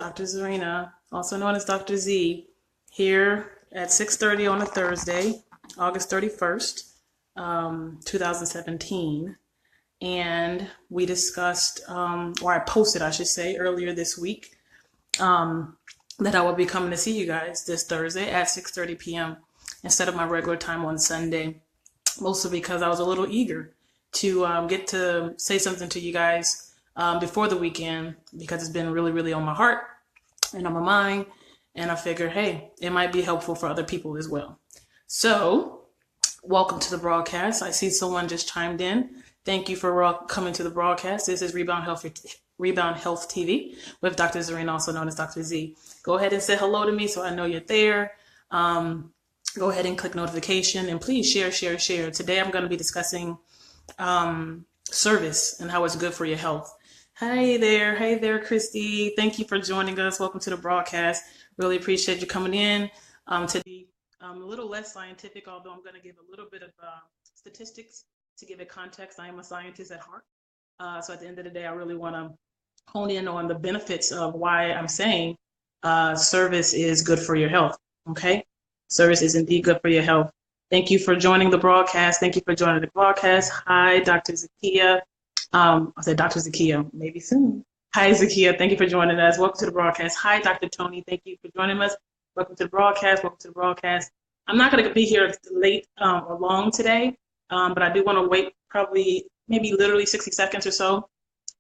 Dr. Zarina, also known as Dr. Z, here at 6:30 on a Thursday, August 31st, 2017. And we discussed, or I posted, I should say, earlier this week, that I will be coming to see you guys this Thursday at 6:30 p.m. instead of my regular time on Sunday, mostly because I was a little eager to get to say something to you guys before the weekend, because it's been really, really on my heart and on my mind. And I figure, hey, it might be helpful for other people as well. So, welcome to the broadcast. I see someone just chimed in. Thank you for coming to the broadcast. This is Rebound Health TV with Dr. Zarina, also known as Dr. Z. Go ahead and say hello to me so I know you're there. Go ahead and click notification, and please share. Today I'm going to be discussing service and how it's good for your health. Hey there, Christy. Thank you for joining us. Welcome to the broadcast. Really appreciate you coming in. Today, a little less scientific, although I'm going to give a little bit of statistics to give it context. I am a scientist at heart. So at the end of the day, I really want to hone in on the benefits of why I'm saying service is good for your health. Okay? Service is indeed good for your health. Thank you for joining the broadcast. Hi, Dr. Zakia. I said Dr. Zakia, maybe soon. Hi, Zakia. Thank you for joining us. Welcome to the broadcast. Hi, Dr. Tony. Thank you for joining us. Welcome to the broadcast. I'm not going to be here late or long today, but I do want to wait probably maybe literally 60 seconds or so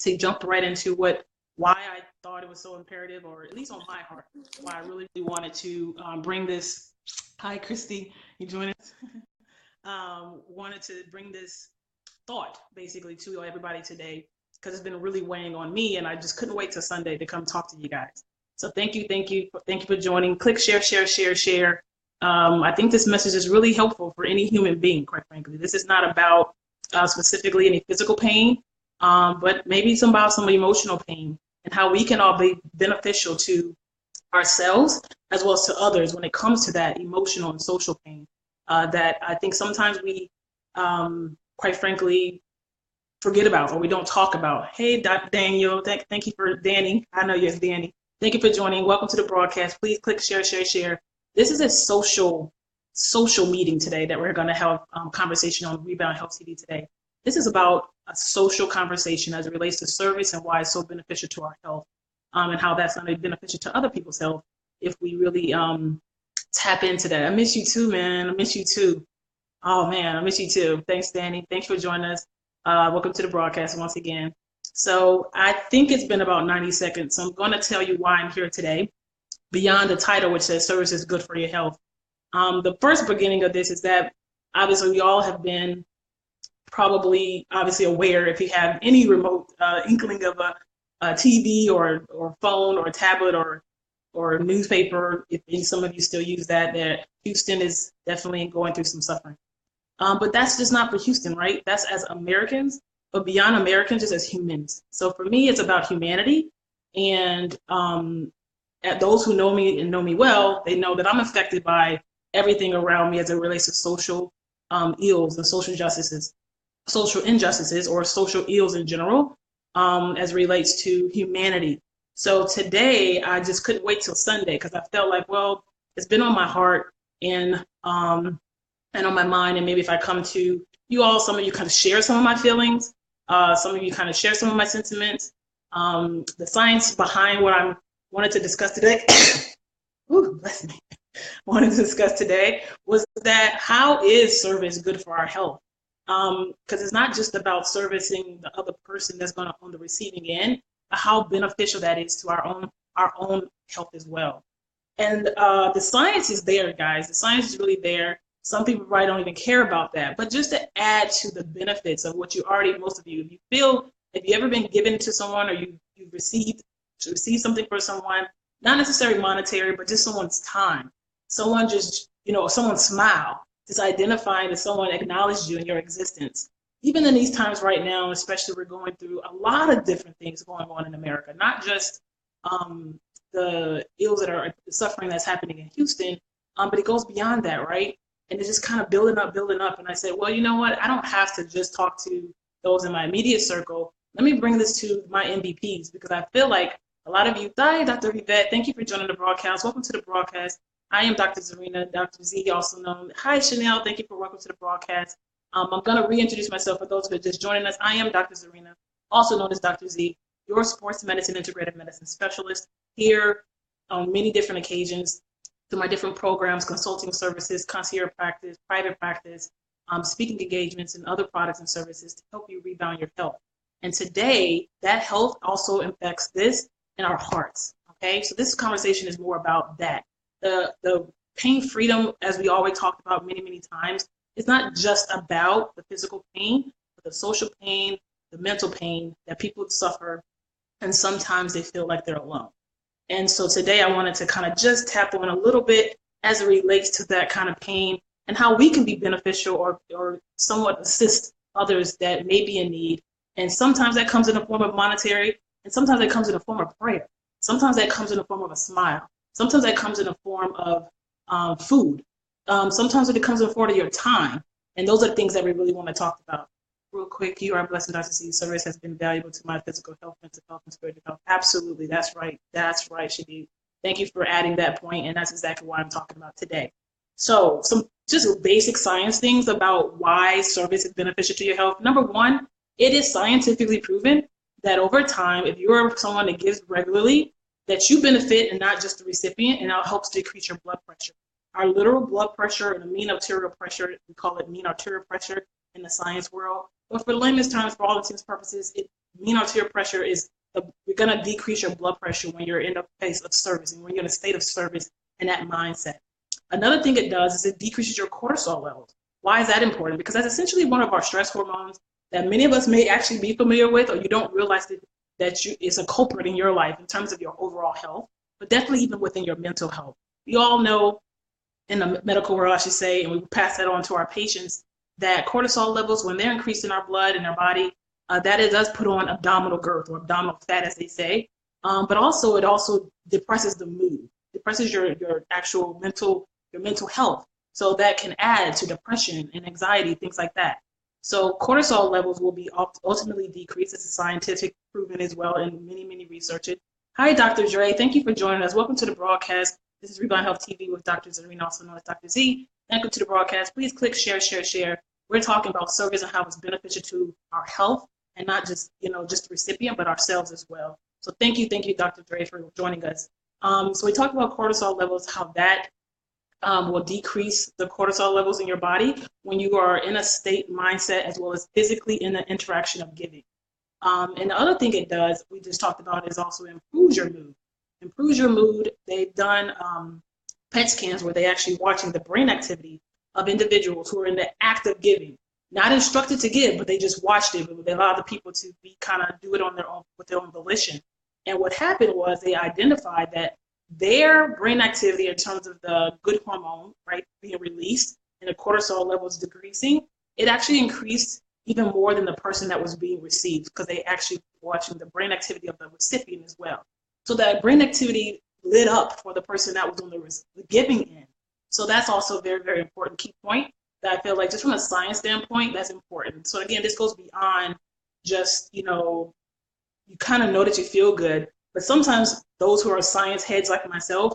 to jump right into why I thought it was so imperative, or at least on my heart, why I really wanted to bring this. Hi, Christy. You join us? Wanted to bring this thought basically to everybody today, because it's been really weighing on me, and I just couldn't wait till Sunday to come talk to you guys. So thank you for joining. Click share. I think this message is really helpful for any human being, quite frankly. This is not about specifically any physical pain, but maybe about some emotional pain, and how we can all be beneficial to ourselves as well as to others when it comes to that emotional and social pain that I think sometimes we, quite frankly, forget about, or we don't talk about. Hey, Dr. Daniel, thank you for Danny. I know you're Danny. Thank you for joining. Welcome to the broadcast. Please click share. This is a social meeting today that we're going to have conversation on Rebound Health TV today. This is about a social conversation as it relates to service and why it's so beneficial to our health, and how that's going to be beneficial to other people's health if we really tap into that. I miss you too, man. I miss you too. Oh, man, I miss you too. Thanks, Danny. Thanks for joining us. Welcome to the broadcast once again. So I think it's been about 90 seconds. So I'm going to tell you why I'm here today, beyond the title, which says service is good for your health. The first beginning of this is that obviously we all have been probably obviously aware, if you have any remote inkling of a TV or phone or tablet or newspaper, if some of you still use that Houston is definitely going through some suffering. But that's just not for Houston, right? That's as Americans, but beyond Americans, just as humans. So for me, it's about humanity. And at those who know me and know me well, they know that I'm affected by everything around me as it relates to social ills and social injustices, or social ills in general, as it relates to humanity. So today, I just couldn't wait till Sunday, because I felt like, well, it's been on my heart and on my mind, and maybe if I come to you all, some of you kind of share some of my feelings, some of you kind of share some of my sentiments, the science behind what I wanted to discuss today. Ooh, bless me. Wanted to discuss today was that how is service good for our health? Because it's not just about servicing the other person that's going to on the receiving end, but how beneficial that is to our own health as well. And the science is there, guys. The science is really there. Some people probably don't even care about that. But just to add to the benefits of what you already, most of you, if you ever been given to someone, or you've received something for someone, not necessarily monetary, but just someone's time. Someone just, someone's smile, just identifying that someone acknowledged you in your existence. Even in these times right now, especially, we're going through a lot of different things going on in America, not just the ills that are the suffering that's happening in Houston, but it goes beyond that, right? And it's just kind of building up. And I said, well, you know what? I don't have to just talk to those in my immediate circle. Let me bring this to my MVPs, because I feel like A lot of you, hi, Dr. Yvette. Thank you for joining the broadcast. Welcome to the broadcast. I am Dr. Zarina, Dr. Z, also known. Hi, Chanel. Thank you for welcome to the broadcast. I'm going to reintroduce myself for those who are just joining us. I am Dr. Zarina, also known as Dr. Z, your sports medicine, integrative medicine specialist, here on many different occasions through my different programs, consulting services, concierge practice, private practice, speaking engagements, and other products and services to help you rebound your health. And today, that health also affects this in our hearts. Okay, so this conversation is more about that. The pain freedom, as we always talked about many, many times, it's not just about the physical pain, but the social pain, the mental pain that people suffer, and sometimes they feel like they're alone. And so today I wanted to kind of just tap on a little bit as it relates to that kind of pain and how we can be beneficial or somewhat assist others that may be in need. And sometimes that comes in the form of monetary, and sometimes that comes in the form of prayer. Sometimes that comes in the form of a smile. Sometimes that comes in the form of food. Sometimes it comes in the form of your time. And those are things that we really want to talk about. Real quick, you are blessed, Dr. C. Service has been valuable to my physical health, mental health, and spiritual health. Absolutely, that's right. That's right, Shadi. Thank you for adding that point, and that's exactly what I'm talking about today. So some just basic science things about why service is beneficial to your health. Number one, it is scientifically proven that over time, if you're someone that gives regularly, that you benefit and not just the recipient, and it helps decrease your blood pressure. Our literal blood pressure and the mean arterial pressure, we call it mean arterial pressure in the science world. But for layman's terms, for all intents and purposes, mean arterial pressure is you're going to decrease your blood pressure when you're in a place of service and when you're in a state of service and that mindset. Another thing it does is it decreases your cortisol levels. Why is that important? Because that's essentially one of our stress hormones that many of us may actually be familiar with, or you don't realize that it's a culprit in your life in terms of your overall health, but definitely even within your mental health. We all know in the medical world, I should say, and we pass that on to our patients, that cortisol levels, when they're increased in our blood and our body, that it does put on abdominal girth or abdominal fat, as they say. But also, it also depresses the mood, depresses your actual mental health. So that can add to depression and anxiety, things like that. So cortisol levels will be ultimately decreased. It's a scientific proven as well, and many, many researchers. Hi, Dr. Dre. Thank you for joining us. Welcome to the broadcast. This is Rebound Health TV with Dr. Zarina, also known as Dr. Z. Welcome to the broadcast. Please click share, share, share. We're talking about service and how it's beneficial to our health, and not just just the recipient, but ourselves as well. So thank you, Dr. Dre, for joining us. So we talked about cortisol levels, how that will decrease the cortisol levels in your body when you are in a state mindset as well as physically in the interaction of giving. And the other thing it does, we just talked about, is also improves your mood. Improves your mood. They've done PET scans where they're actually watching the brain activity of individuals who are in the act of giving, not instructed to give, but they just watched it. They allowed the people to be kind of do it on their own with their own volition. And what happened was they identified that their brain activity in terms of the good hormone, right, being released and the cortisol levels decreasing, it actually increased even more than the person that was being received, because they actually watching the brain activity of the recipient as well. So that brain activity lit up for the person that was on the giving end. So that's also a very, very important key point that I feel like just from a science standpoint, that's important. So again, this goes beyond just, you kind of know that you feel good, but sometimes those who are science heads like myself,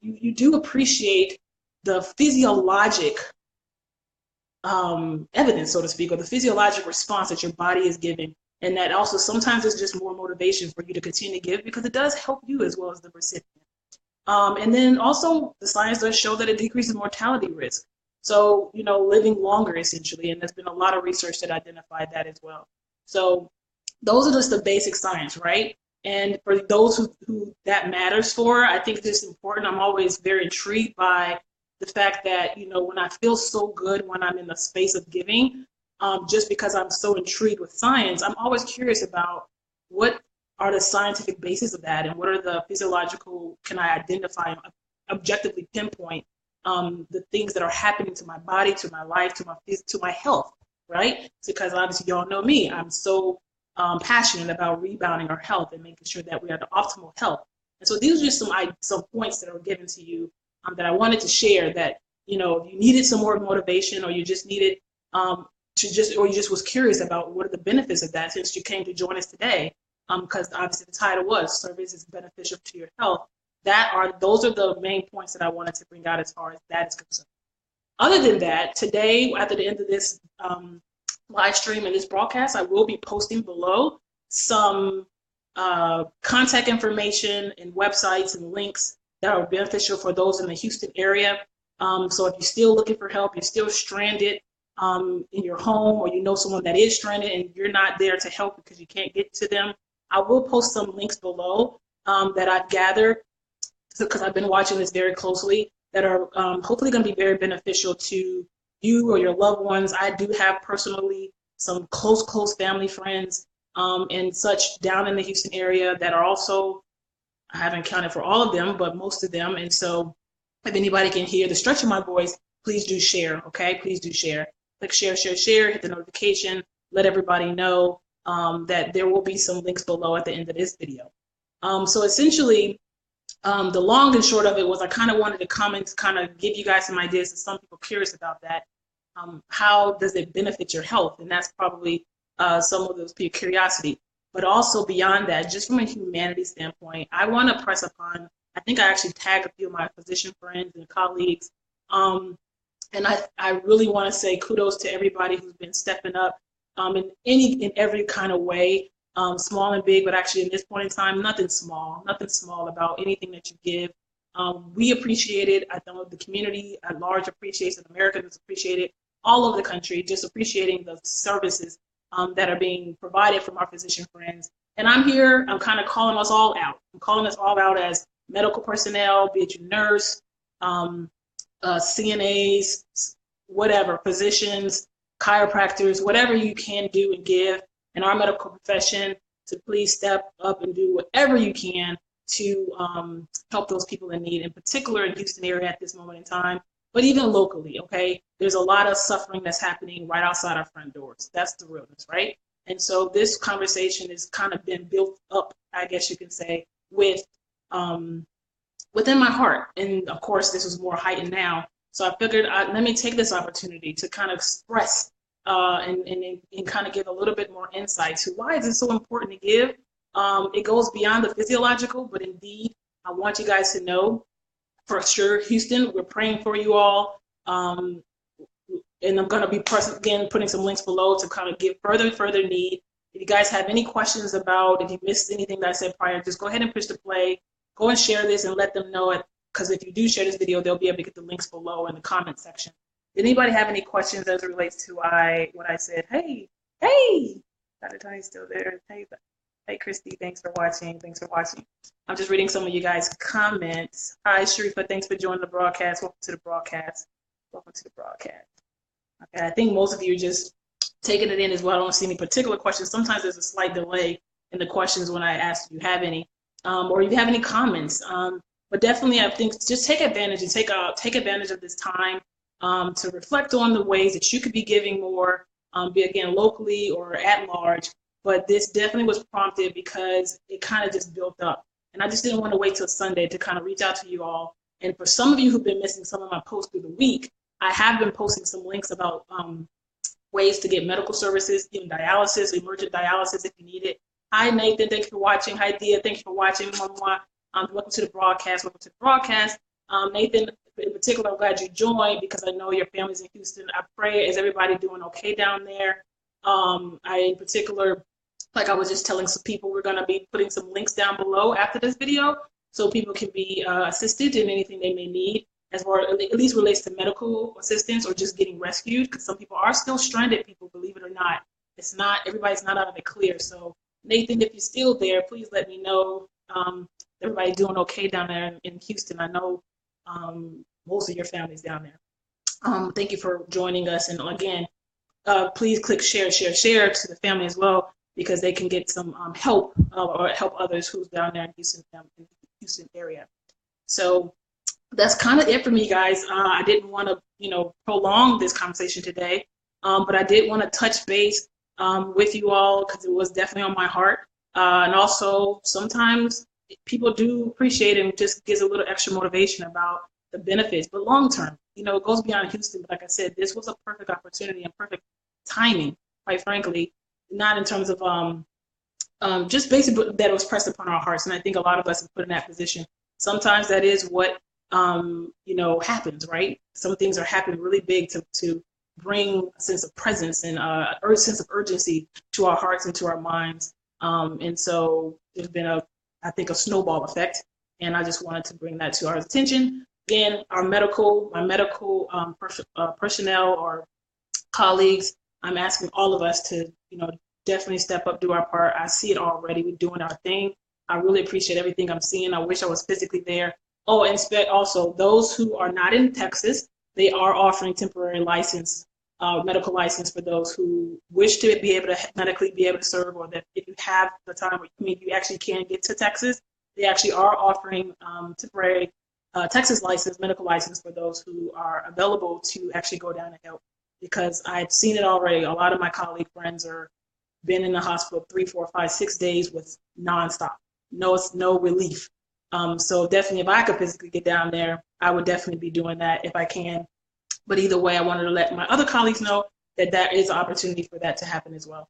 you do appreciate the physiologic evidence, so to speak, or the physiologic response that your body is giving. And that also sometimes is just more motivation for you to continue to give, because it does help you as well as the recipient. And then also the science does show that it decreases mortality risk. So, living longer essentially, and there's been a lot of research that identified that as well. So those are just the basic science, right? And for those who that matters for, I think this is important. I'm always very intrigued by the fact that, when I feel so good when I'm in the space of giving, just because I'm so intrigued with science, I'm always curious about what are the scientific basis of that, and what are the physiological, can I identify, objectively pinpoint the things that are happening to my body, to my life, to my health, right? Because obviously y'all know me, I'm so passionate about rebounding our health and making sure that we have the optimal health. And so these are just some points that are given to you that I wanted to share, that, if you needed some more motivation, or you just needed or you just was curious about what are the benefits of that since you came to join us today, because obviously the title was service is beneficial to your health. Those are the main points that I wanted to bring out as far as that is concerned. Other than that, today, after the end of this live stream and this broadcast, I will be posting below some contact information and websites and links that are beneficial for those in the Houston area. So if you're still looking for help, you're still stranded in your home, or you know someone that is stranded and you're not there to help because you can't get to them, I will post some links below that I've gathered, because I've been watching this very closely, that are hopefully going to be very beneficial to you or your loved ones. I do have personally some close family friends and such down in the Houston area that are also, I haven't counted for all of them, but most of them. And so if anybody can hear the stretch of my voice, please do share, okay? Please do share. Click share, hit the notification, let everybody know that there will be some links below at the end of this video. So essentially, the long and short of it was I kind of wanted to comment to kind of give you guys some ideas, and some people curious about that. How does it benefit your health? And that's probably some of those people's curiosity. But also beyond that, just from a humanity standpoint, I want to press upon, I think I actually tagged a few of my physician friends and colleagues. And I really want to say kudos to everybody who's been stepping up in every kind of way, small and big, but actually in this point in time, nothing small about anything that you give. We appreciate it. I know the community at large appreciates it. Americans appreciate it. All over the country, just appreciating the services that are being provided from our physician friends. And I'm kind of calling us all out. I'm calling us all out as medical personnel, be it you nurse, CNAs, whatever, physicians, chiropractors, whatever you can do and give in our medical profession, to please step up and do whatever you can to help those people in need, in particular in Houston area at this moment in time, but even locally, okay? There's a lot of suffering that's happening right outside our front doors. That's the realness, right? And so this conversation has kind of been built up, I guess you can say, with within my heart. And of course, this is more heightened now. So I figured let me take this opportunity to kind of express and kind of give a little bit more insight to why is it so important to give. It goes beyond the physiological, but indeed, I want you guys to know for sure, Houston, we're praying for you all. And I'm going to be again putting some links below to kind of give further need. If you guys have any questions about, if you missed anything that I said prior, just go ahead and push the play. Go and share this and let them know it, because if you do share this video, they'll be able to get the links below in the comment section. Did anybody have any questions as it relates to what I said? Hey, Dr. Tony's still there. Hey, Christy, thanks for watching. I'm just reading some of you guys' comments. Hi, Sharifa, thanks for joining the broadcast. Welcome to the broadcast. Okay, I think most of you are just taking it in as well. I don't see any particular questions. Sometimes there's a slight delay in the questions when I ask if you have any, or if you have any comments. But definitely, I think just take advantage and take advantage of this time to reflect on the ways that you could be giving more, be again locally or at large. But this definitely was prompted because it kind of just built up. And I just didn't want to wait till Sunday to kind of reach out to you all. And for some of you who've been missing some of my posts through the week, I have been posting some links about ways to get medical services, even dialysis, emergent dialysis if you need it. Hi, Nathan. Thank you for watching. Hi, Dia. Thank you for watching. Welcome to the broadcast. Nathan, in particular, I'm glad you joined because I know your family's in Houston. I pray, is everybody doing okay down there? In particular, like I was just telling some people, we're going to be putting some links down below after this video so people can be assisted in anything they may need, as far as at least relates to medical assistance or just getting rescued, because some people are still stranded, people, believe it or not. Everybody's not out of the clear. So Nathan, if you're still there, please let me know. Everybody doing okay down there in Houston. I know most of your family's down there. Thank you for joining us. And again, please click share to the family as well, because they can get some help or help others who's down there in Houston area. So that's kind of it for me, guys. I didn't want to, prolong this conversation today, but I did want to touch base with you all because it was definitely on my heart. And also, sometimes people do appreciate it and just gives a little extra motivation about the benefits. But long term, it goes beyond Houston. But like I said, this was a perfect opportunity and perfect timing, quite frankly. Not in terms of just basically that it was pressed upon our hearts. And I think a lot of us have put in that position. Sometimes that is what happens, right? Some things are happening really big to bring a sense of presence and a sense of urgency to our hearts and to our minds. And so there's been I think, a snowball effect. And I just wanted to bring that to our attention. Again, my medical personnel or colleagues, I'm asking all of us to, definitely step up, do our part. I see it already. We're doing our thing. I really appreciate everything I'm seeing. I wish I was physically there. Oh, and also those who are not in Texas, they are offering temporary license, medical license for those who wish to be able to medically be able to serve, or that if you have the time, you actually can get to Texas. They actually are offering temporary Texas license, medical license for those who are available to actually go down and help. Because I've seen it already. A lot of my colleague friends are been in the hospital 3, 4, 5, 6 days with nonstop, no relief. So definitely, if I could physically get down there, I would definitely be doing that if I can. But either way, I wanted to let my other colleagues know that there is an opportunity for that to happen as well.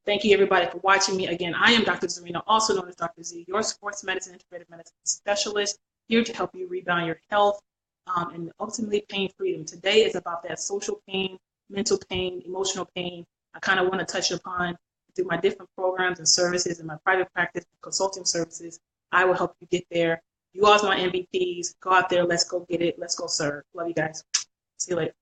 Thank you, everybody, for watching me. Again, I am Dr. Zarina, also known as Dr. Z, your sports medicine, integrative medicine specialist, here to help you rebound your health and ultimately pain freedom. Today is about that social pain, mental pain, emotional pain. I kind of want to touch upon through my different programs and services and my private practice consulting services. I will help you get there. You all are my MVPs. Go out there. Let's go get it. Let's go serve. Love you guys. See you later.